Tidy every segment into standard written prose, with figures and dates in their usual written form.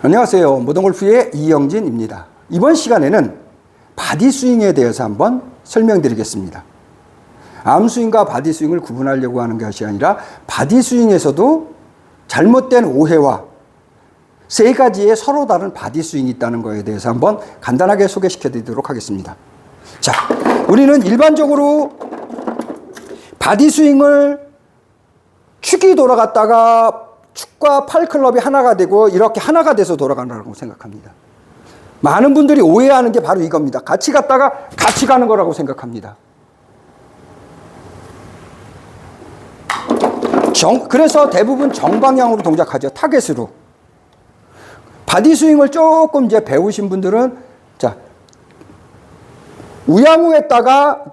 안녕하세요. 모던골프의 이영진입니다. 이번 시간에는 바디스윙에 대해서 한번 설명드리겠습니다. 암스윙과 바디스윙을 구분하려고 하는 것이 아니라 바디스윙에서도 잘못된 오해와 세 가지의 서로 다른 바디스윙이 있다는 것에 대해서 한번 간단하게 소개시켜 드리도록 하겠습니다. 자, 우리는 일반적으로 바디스윙을 축이 돌아갔다가 축과 팔클럽이 하나가 되고 이렇게 하나가 돼서 돌아간다고 생각합니다. 많은 분들이 오해하는 게 바로 이겁니다. 같이 갔다가 같이 가는 거라고 생각합니다. 그래서 대부분 정방향으로 동작하죠. 타겟으로. 바디스윙을 조금 이제 배우신 분들은 자, 우양우 했다가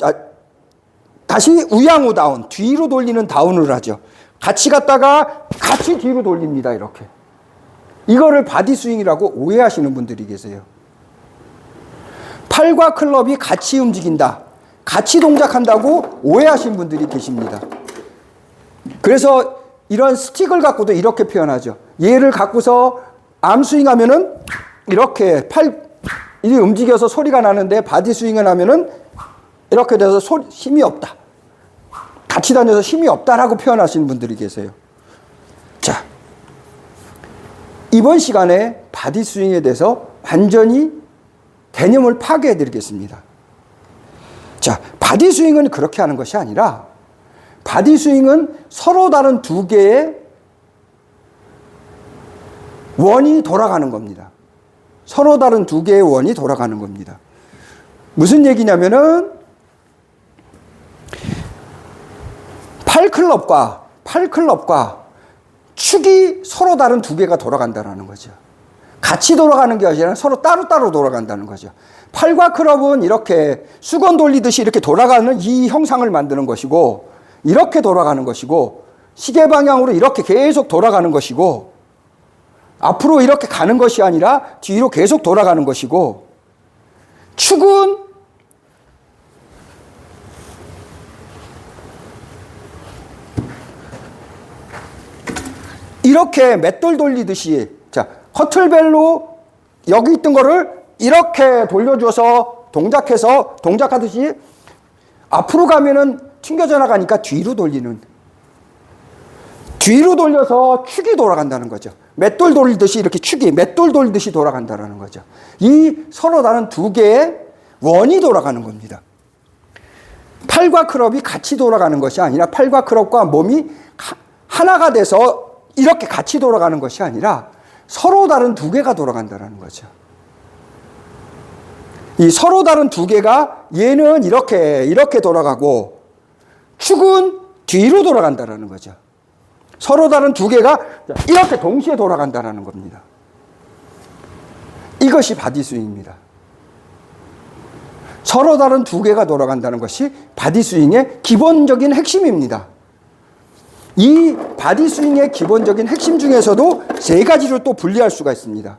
다시 우양우 다운, 뒤로 돌리는 다운을 하죠. 같이 갔다가 같이 뒤로 돌립니다. 이렇게. 이거를 바디스윙이라고 오해하시는 분들이 계세요. 팔과 클럽이 같이 움직인다, 같이 동작한다고 오해하시는 분들이 계십니다. 그래서 이런 스틱을 갖고도 이렇게 표현하죠. 얘를 갖고서 암스윙 하면은 이렇게 팔이 움직여서 소리가 나는데 바디스윙을 하면은 이렇게 돼서 힘이 없다, 같이 다녀서 힘이 없다라고 표현하시는 분들이 계세요. 자, 이번 시간에 바디스윙에 대해서 완전히 개념을 파괴해 드리겠습니다. 자, 바디스윙은 그렇게 하는 것이 아니라 바디스윙은 서로 다른 두 개의 원이 돌아가는 겁니다. 서로 다른 두 개의 원이 돌아가는 겁니다. 무슨 얘기냐면은 팔클럽과 축이 서로 다른 두 개가 돌아간다는 거죠. 같이 돌아가는 게 아니라 서로 따로따로 돌아간다는 거죠. 팔과 클럽은 이렇게 수건 돌리듯이 이렇게 돌아가는 이 형상을 만드는 것이고, 이렇게 돌아가는 것이고, 시계 방향으로 이렇게 계속 돌아가는 것이고, 앞으로 이렇게 가는 것이 아니라 뒤로 계속 돌아가는 것이고, 축은 이렇게 맷돌 돌리듯이, 자, 커틀벨로 여기 있던 거를 이렇게 돌려줘서 동작하듯이 앞으로 가면은 튕겨져 나가니까 뒤로 돌려서 축이 돌아간다는 거죠. 맷돌 돌리듯이 이렇게 축이 맷돌 돌리듯이 돌아간다는 거죠. 이 서로 다른 두 개의 원이 돌아가는 겁니다. 팔과 클럽이 같이 돌아가는 것이 아니라 팔과 클럽과 몸이 하나가 돼서 이렇게 같이 돌아가는 것이 아니라 서로 다른 두 개가 돌아간다는 거죠. 이 서로 다른 두 개가 얘는 이렇게 돌아가고 축은 뒤로 돌아간다는 거죠. 서로 다른 두 개가 이렇게 동시에 돌아간다는 겁니다. 이것이 바디스윙입니다. 서로 다른 두 개가 돌아간다는 것이 바디스윙의 기본적인 핵심입니다. 이 바디스윙의 기본적인 핵심 중에서도 세 가지로 또 분리할 수가 있습니다.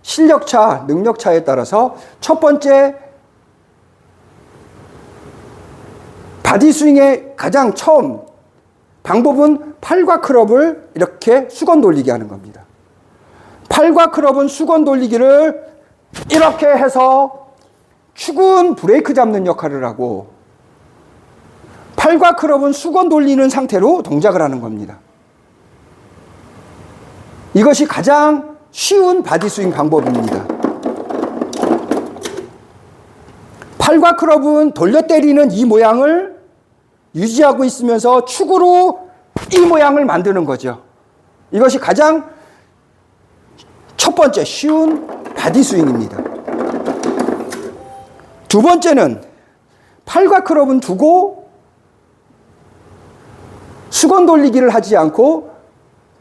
실력차, 능력차에 따라서 첫 번째, 바디스윙의 가장 처음 방법은 팔과 클럽을 이렇게 수건 돌리게 하는 겁니다. 팔과 클럽은 수건 돌리기를 이렇게 해서 축은 브레이크 잡는 역할을 하고, 팔과 클럽은 수건 돌리는 상태로 동작을 하는 겁니다. 이것이 가장 쉬운 바디스윙 방법입니다. 팔과 클럽은 돌려 때리는 이 모양을 유지하고 있으면서 축으로 이 모양을 만드는 거죠. 이것이 가장 첫 번째 쉬운 바디스윙입니다. 두 번째는 팔과 클럽은 두고 수건 돌리기를 하지 않고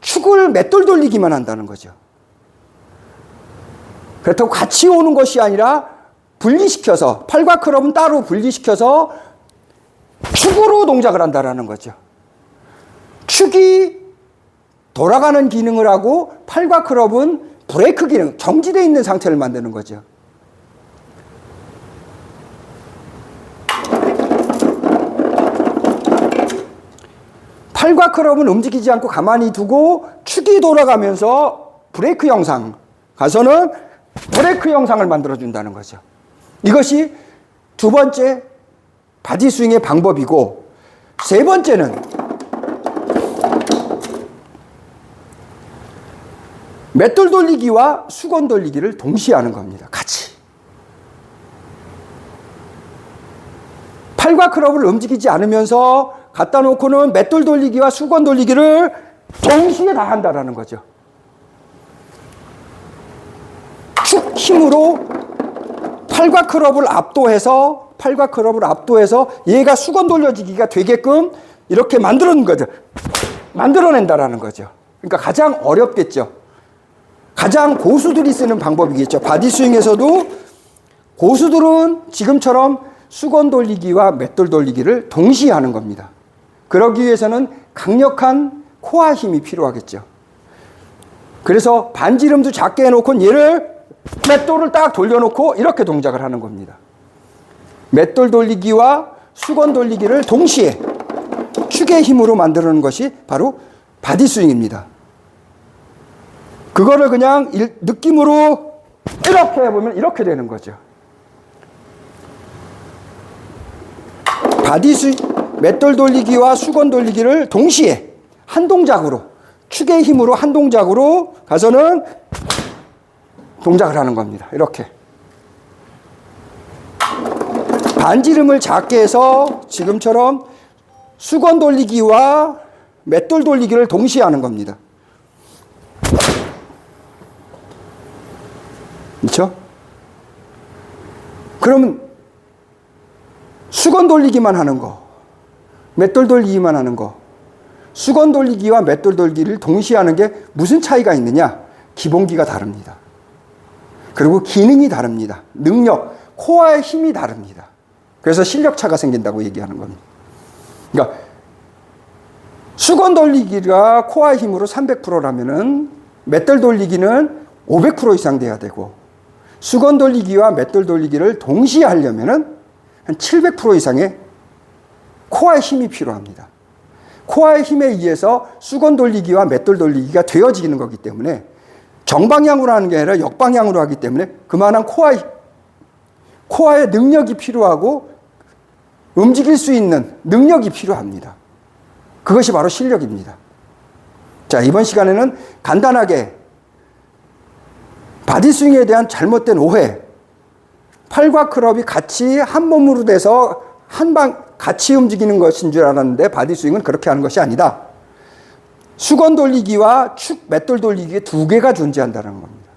축을 맷돌 돌리기만 한다는 거죠. 그렇다고 같이 오는 것이 아니라 분리시켜서, 팔과 클럽은 따로 분리시켜서 축으로 동작을 한다는 거죠. 축이 돌아가는 기능을 하고 팔과 클럽은 브레이크 기능, 정지되어 있는 상태를 만드는 거죠. 팔과 클럽은 움직이지 않고 가만히 두고 축이 돌아가면서 브레이크 형상, 가서는 브레이크 영상을 만들어준다는 거죠. 이것이 두 번째 바디 스윙의 방법이고, 세 번째는 맷돌 돌리기와 수건 돌리기를 동시에 하는 겁니다. 같이. 팔과 클럽을 움직이지 않으면서 갖다 놓고는 맷돌 돌리기와 수건 돌리기를 동시에 다 한다라는 거죠. 축 힘으로 팔과 클럽을 압도해서 얘가 수건 돌려지기가 되게끔 이렇게 만들어낸 거죠. 만들어낸다라는 거죠. 그러니까 가장 어렵겠죠. 가장 고수들이 쓰는 방법이겠죠. 바디 스윙에서도 고수들은 지금처럼 수건 돌리기와 맷돌 돌리기를 동시에 하는 겁니다. 그러기 위해서는 강력한 코어 힘이 필요하겠죠. 그래서 반지름도 작게 해놓고 얘를 맷돌을 딱 돌려놓고 이렇게 동작을 하는 겁니다. 맷돌 돌리기와 수건 돌리기를 동시에 축의 힘으로 만드는 것이 바로 바디 스윙입니다. 그거를 그냥 느낌으로 이렇게 해보면 이렇게 되는 거죠. 바디 스윙, 맷돌 돌리기와 수건 돌리기를 동시에 한 동작으로, 축의 힘으로 한 동작으로 가서는 동작을 하는 겁니다. 이렇게. 반지름을 작게 해서 지금처럼 수건 돌리기와 맷돌 돌리기를 동시에 하는 겁니다. 그렇죠? 그러면 수건 돌리기만 하는 거, 맷돌 돌리기만 하는 거, 수건 돌리기와 맷돌 돌리기를 동시에 하는 게 무슨 차이가 있느냐? 기본기가 다릅니다. 그리고 기능이 다릅니다. 능력, 코어의 힘이 다릅니다. 그래서 실력차가 생긴다고 얘기하는 겁니다. 그러니까 수건 돌리기가 코어의 힘으로 300%라면은 맷돌 돌리기는 500% 이상 돼야 되고, 수건 돌리기와 맷돌 돌리기를 동시에 하려면은 한 700% 이상의 코어의 힘이 필요합니다. 코어의 힘에 의해서 수건 돌리기와 맷돌 돌리기가 되어지는 거기 때문에 정방향으로 하는 게 아니라 역방향으로 하기 때문에 그만한 코어의 능력이 필요하고 움직일 수 있는 능력이 필요합니다. 그것이 바로 실력입니다. 자, 이번 시간에는 간단하게 바디 스윙에 대한 잘못된 오해, 팔과 클럽이 같이 한 몸으로 돼서 같이 움직이는 것인 줄 알았는데 바디 스윙은 그렇게 하는 것이 아니다. 수건 돌리기와 맷돌 돌리기 두 개가 존재한다는 겁니다.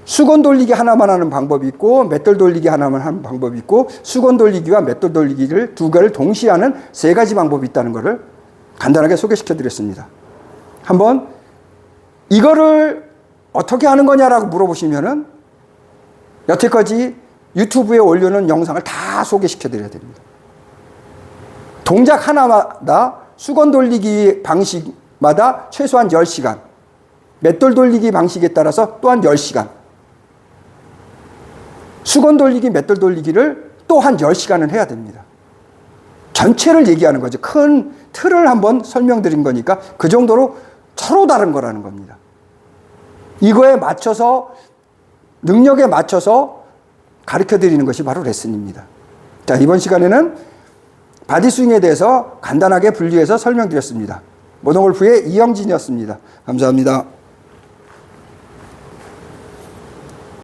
수건 돌리기 하나만 하는 방법이 있고 맷돌 돌리기 하나만 하는 방법이 있고 수건 돌리기와 맷돌 돌리기를 두 개를 동시에 하는 세 가지 방법이 있다는 것을 간단하게 소개시켜 드렸습니다. 한번 이거를 어떻게 하는 거냐라고 물어보시면은 여태까지 유튜브에 올려놓은 영상을 다 소개시켜 드려야 됩니다. 동작 하나마다 수건 돌리기 방식마다 최소한 10시간, 맷돌 돌리기 방식에 따라서 또한 10시간, 수건 돌리기, 맷돌 돌리기를 또 한 10시간은 해야 됩니다. 전체를 얘기하는 거죠. 큰 틀을 한번 설명드린 거니까 그 정도로 서로 다른 거라는 겁니다. 이거에 맞춰서, 능력에 맞춰서 가르쳐 드리는 것이 바로 레슨입니다. 자, 이번 시간에는 바디 스윙에 대해서 간단하게 분리해서 설명드렸습니다. 모던골프의 이영진이었습니다. 감사합니다.